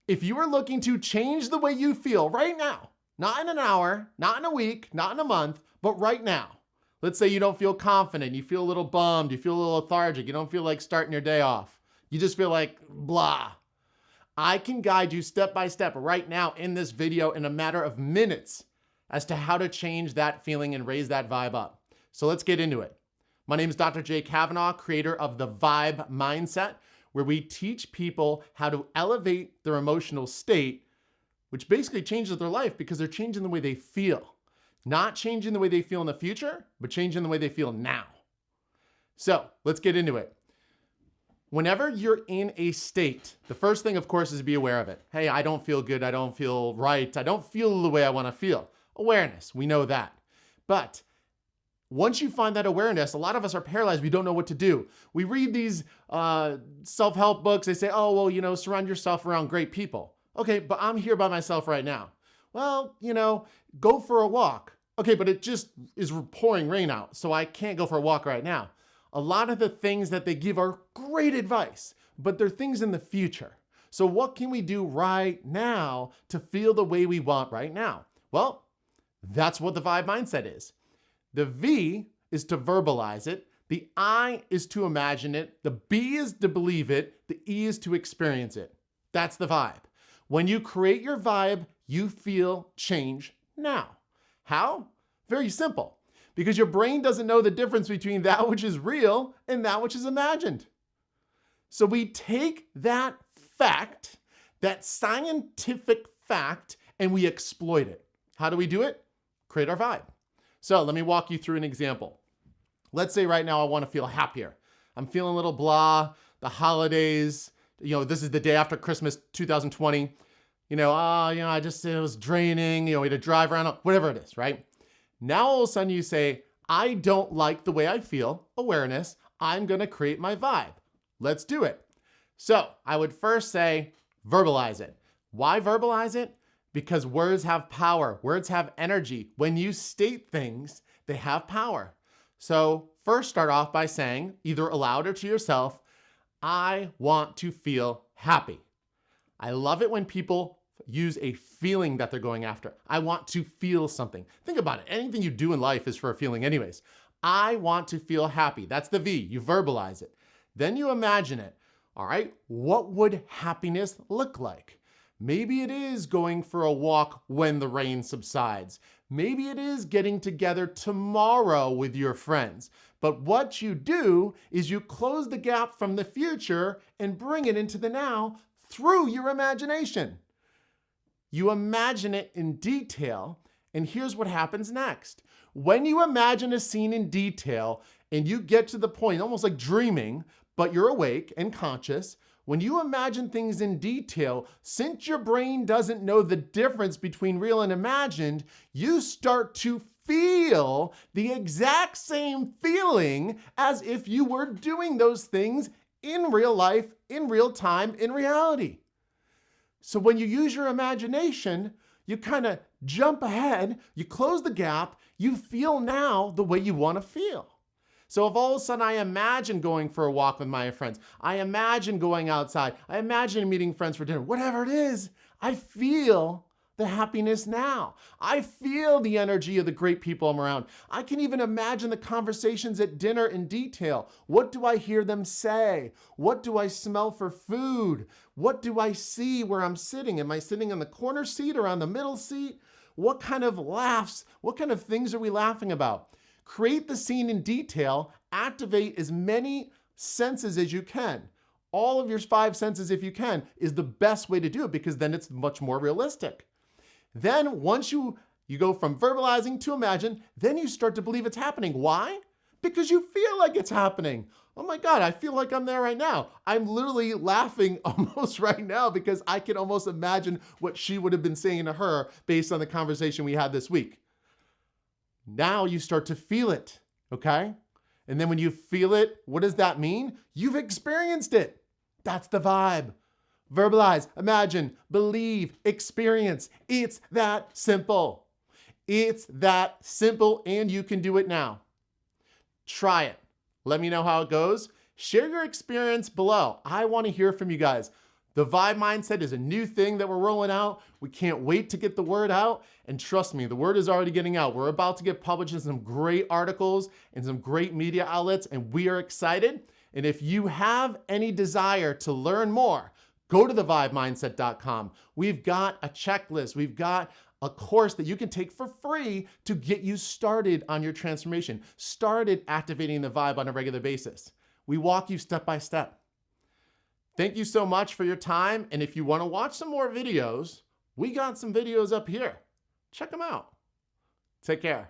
If you are looking to change the way you feel right now, not in an hour, not in a week, not in a month, but right now. Let's say you don't feel confident, you feel a little bummed, you feel a little lethargic, you don't feel like starting your day off. You just feel like blah. I can guide you step by step right now in this video in a matter of minutes as to how to change that feeling and raise that vibe up. So let's get into it. My name is Dr. Jay Kavanaugh, creator of the Vibe Mindset, where we teach people how to elevate their emotional state, which basically changes their life because they're changing the way they feel. Not changing the way they feel in the future, but changing the way they feel now. So let's get into it. Whenever you're in a state, the first thing, of course, is to be aware of it. Hey, I don't feel good. I don't feel right. I don't feel the way I want to feel. Awareness, we know that. But once you find that awareness, a lot of us are paralyzed. We don't know what to do. We read these self-help books. They say, oh, well, surround yourself around great people. Okay, but I'm here by myself right now. Well, go for a walk. Okay, but it just is pouring rain out, so I can't go for a walk right now. A lot of the things that they give are great advice, but they're things in the future. So what can we do right now to feel the way we want right now? Well, that's what the Vibe Mindset is. The V is to verbalize it. The I is to imagine it. The B is to believe it. The E is to experience it. That's the vibe. When you create your vibe, you feel change now. How? Very simple. Because your brain doesn't know the difference between that which is real and that which is imagined. So we take that fact, that scientific fact, and we exploit it. How do we do it? Create our vibe. So let me walk you through an example. Let's say right now I want to feel happier. I'm feeling a little blah, the holidays, this is the day after Christmas 2020. It was draining, we had to drive around, whatever it is, right? Now all of a sudden you say, I don't like the way I feel, awareness, I'm gonna create my vibe. Let's do it. So I would first say, verbalize it. Why verbalize it? Because words have power, words have energy. When you state things, they have power. So first start off by saying, either aloud or to yourself, I want to feel happy. I love it when people use a feeling that they're going after. I want to feel something. Think about it. Anything you do in life is for a feeling anyways. I want to feel happy. That's the V. You verbalize it. Then you imagine it. All right, what would happiness look like? Maybe it is going for a walk when the rain subsides. Maybe it is getting together tomorrow with your friends. But what you do is you close the gap from the future and bring it into the now through your imagination. You imagine it in detail, and here's what happens next. When you imagine a scene in detail and you get to the point, almost like dreaming, but you're awake and conscious, when you imagine things in detail, since your brain doesn't know the difference between real and imagined, you start to feel the exact same feeling as if you were doing those things in real life, in real time, in reality. So when you use your imagination, you kind of jump ahead, you close the gap, you feel now the way you want to feel. So if all of a sudden I imagine going for a walk with my friends, I imagine going outside, I imagine meeting friends for dinner, whatever it is, I feel the happiness now. I feel the energy of the great people I'm around. I can even imagine the conversations at dinner in detail. What do I hear them say? What do I smell for food? What do I see where I'm sitting? Am I sitting in the corner seat or on the middle seat? What kind of laughs? What kind of things are we laughing about? Create the scene in detail. Activate as many senses as you can. All of your 5 senses, if you can, is the best way to do it because then it's much more realistic. Then once you go from verbalizing to imagine, then you start to believe it's happening. Why? Because you feel like it's happening. Oh my God, I feel like I'm there right now. I'm literally laughing almost right now because I can almost imagine what she would have been saying to her based on the conversation we had this week. Now you start to feel it, okay? And then when you feel it, what does that mean? You've experienced it. That's the vibe. Verbalize, imagine, believe, experience. It's that simple. It's that simple, and you can do it now. Try it. Let me know how it goes. Share your experience below. I want to hear from you guys. The Vibe Mindset is a new thing that we're rolling out. We can't wait to get the word out. And trust me, the word is already getting out. We're about to get published in some great articles and some great media outlets, and we are excited. And if you have any desire to learn more, go to thevibemindset.com. We've got a checklist. We've got a course that you can take for free to get you started on your transformation, started activating the vibe on a regular basis. We walk you step by step. Thank you so much for your time. And if you want to watch some more videos, we got some videos up here. Check them out. Take care.